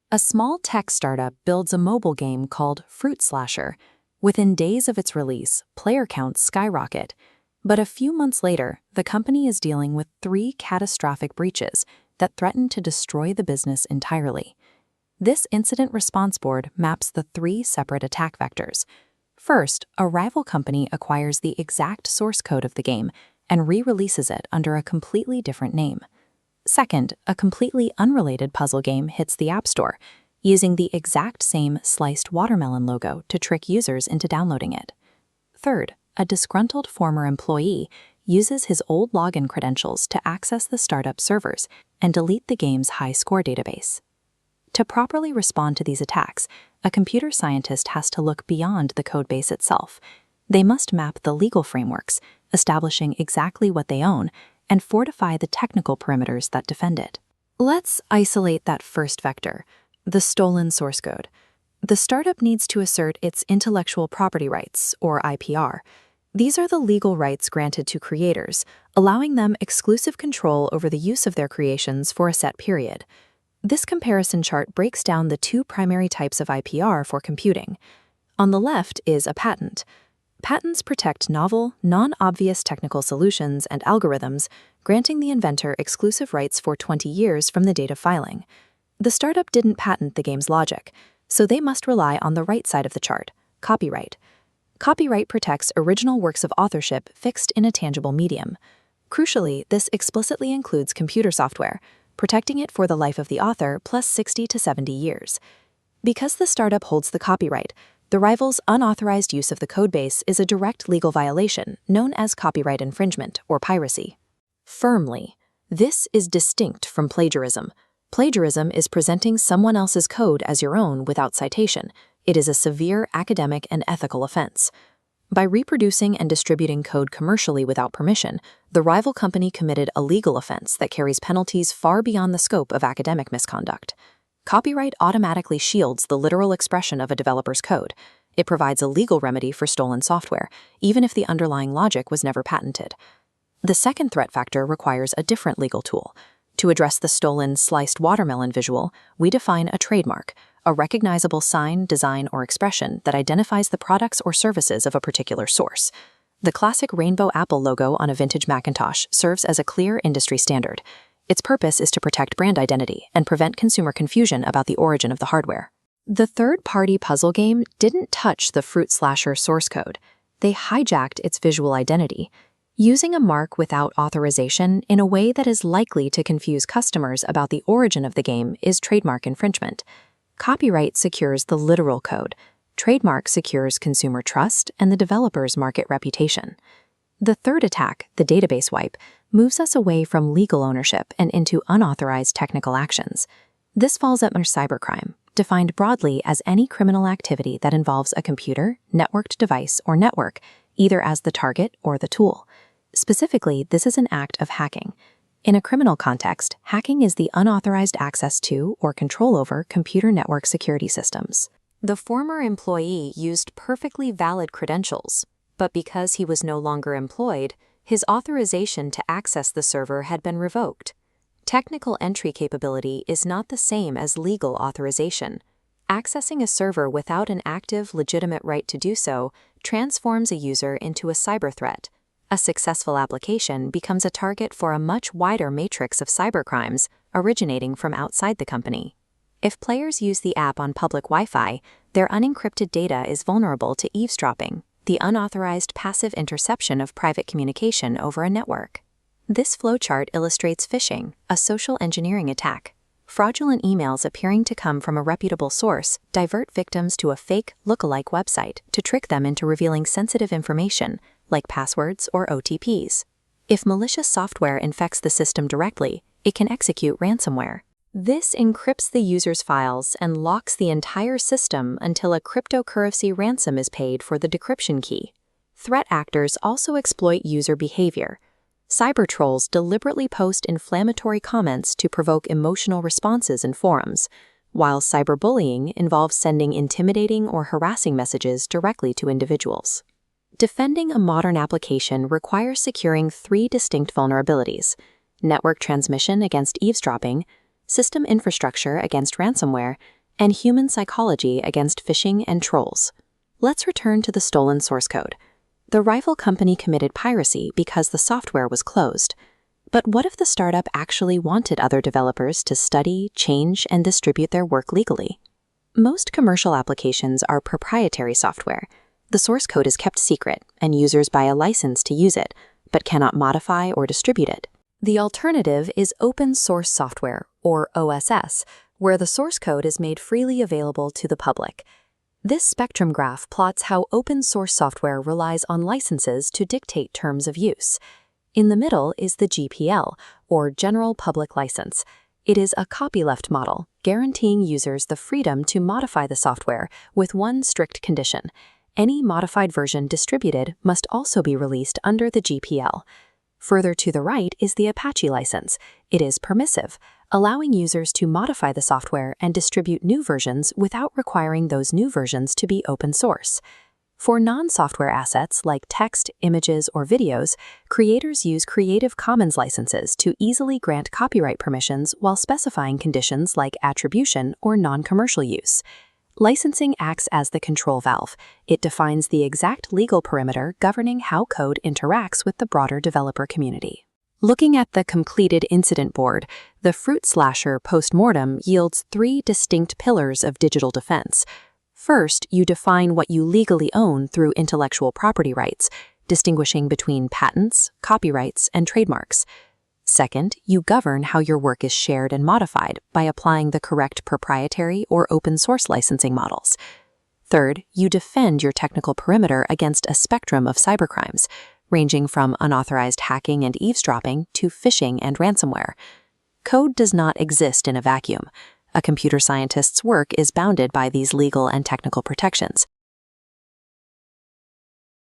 A small tech startup builds a mobile game called Fruit Slasher. Within days of its release, player counts skyrocket. But a few months later, the company is dealing with 3 catastrophic breaches that threaten to destroy the business entirely. This incident response board maps the 3 separate attack vectors. First, a rival company acquires the exact source code of the game and re-releases it under a completely different name. Second, a completely unrelated puzzle game hits the App Store, using the exact same sliced watermelon logo to trick users into downloading it. Third, a disgruntled former employee uses his old login credentials to access the startup servers and delete the game's high score database. To properly respond to these attacks, a computer scientist has to look beyond the codebase itself. They must map the legal frameworks, establishing exactly what they own, and fortify the technical perimeters that defend it. Let's isolate that first vector, the stolen source code. The startup needs to assert its intellectual property rights, or IPR. These are the legal rights granted to creators, allowing them exclusive control over the use of their creations for a set period. This comparison chart breaks down the 2 primary types of IPR for computing. On the left is a patent. Patents protect novel, non-obvious technical solutions and algorithms, granting the inventor exclusive rights for 20 years from the date of filing. The startup didn't patent the game's logic, so they must rely on the right side of the chart, copyright. Copyright protects original works of authorship fixed in a tangible medium. Crucially, this explicitly includes computer software, protecting it for the life of the author plus 60 to 70 years. Because the startup holds the copyright, the rival's unauthorized use of the codebase is a direct legal violation known as copyright infringement or piracy. Firmly, this is distinct from plagiarism. Plagiarism is presenting someone else's code as your own without citation. It is a severe academic and ethical offense. By reproducing and distributing code commercially without permission, the rival company committed a legal offense that carries penalties far beyond the scope of academic misconduct. Copyright automatically shields the literal expression of a developer's code. It provides a legal remedy for stolen software, even if the underlying logic was never patented. The second threat factor requires a different legal tool. To address the stolen sliced watermelon visual, we define a trademark, a recognizable sign, design, or expression that identifies the products or services of a particular source. The classic rainbow apple logo on a vintage Macintosh serves as a clear industry standard. Its purpose is to protect brand identity and prevent consumer confusion about the origin of the hardware. The third-party puzzle game didn't touch the Fruit Slasher source code. They hijacked its visual identity, using a mark without authorization in a way that is likely to confuse customers about the origin of the game is trademark infringement. Copyright secures the literal code. Trademark secures consumer trust and the developer's market reputation. The third attack, the database wipe, moves us away from legal ownership and into unauthorized technical actions. This falls under cybercrime, defined broadly as any criminal activity that involves a computer, networked device, or network, either as the target or the tool. Specifically, this is an act of hacking. In a criminal context, hacking is the unauthorized access to or control over computer network security systems. The former employee used perfectly valid credentials, but because he was no longer employed, his authorization to access the server had been revoked. Technical entry capability is not the same as legal authorization. Accessing a server without an active, legitimate right to do so transforms a user into a cyber threat. A successful application becomes a target for a much wider matrix of cybercrimes originating from outside the company. If players use the app on public Wi-Fi, their unencrypted data is vulnerable to eavesdropping, the unauthorized passive interception of private communication over a network. This flowchart illustrates phishing, a social engineering attack. Fraudulent emails appearing to come from a reputable source divert victims to a fake, look-alike website to trick them into revealing sensitive information, like passwords or OTPs. If malicious software infects the system directly, it can execute ransomware. This encrypts the user's files and locks the entire system until a cryptocurrency ransom is paid for the decryption key. Threat actors also exploit user behavior. Cyber trolls deliberately post inflammatory comments to provoke emotional responses in forums, while cyberbullying involves sending intimidating or harassing messages directly to individuals. Defending a modern application requires securing 3 distinct vulnerabilities: network transmission against eavesdropping, system infrastructure against ransomware, and human psychology against phishing and trolls. Let's return to the stolen source code. The rival company committed piracy because the software was closed. But what if the startup actually wanted other developers to study, change, and distribute their work legally? Most commercial applications are proprietary software. The source code is kept secret, and users buy a license to use it, but cannot modify or distribute it. The alternative is open source software, or OSS, where the source code is made freely available to the public. This spectrum graph plots how open source software relies on licenses to dictate terms of use. In the middle is the GPL, or General Public License. It is a copyleft model, guaranteeing users the freedom to modify the software with one strict condition. Any modified version distributed must also be released under the GPL. Further to the right is the Apache license. It is permissive, allowing users to modify the software and distribute new versions without requiring those new versions to be open source. For non-software assets like text, images, or videos, creators use Creative Commons licenses to easily grant copyright permissions while specifying conditions like attribution or non-commercial use. Licensing acts as the control valve. It defines the exact legal perimeter governing how code interacts with the broader developer community. Looking at the completed incident board, the Fruit Slasher postmortem yields 3 distinct pillars of digital defense. First, you define what you legally own through intellectual property rights, distinguishing between patents, copyrights, and trademarks. Second, you govern how your work is shared and modified by applying the correct proprietary or open source licensing models. Third, you defend your technical perimeter against a spectrum of cybercrimes, ranging from unauthorized hacking and eavesdropping to phishing and ransomware. Code does not exist in a vacuum. A computer scientist's work is bounded by these legal and technical protections.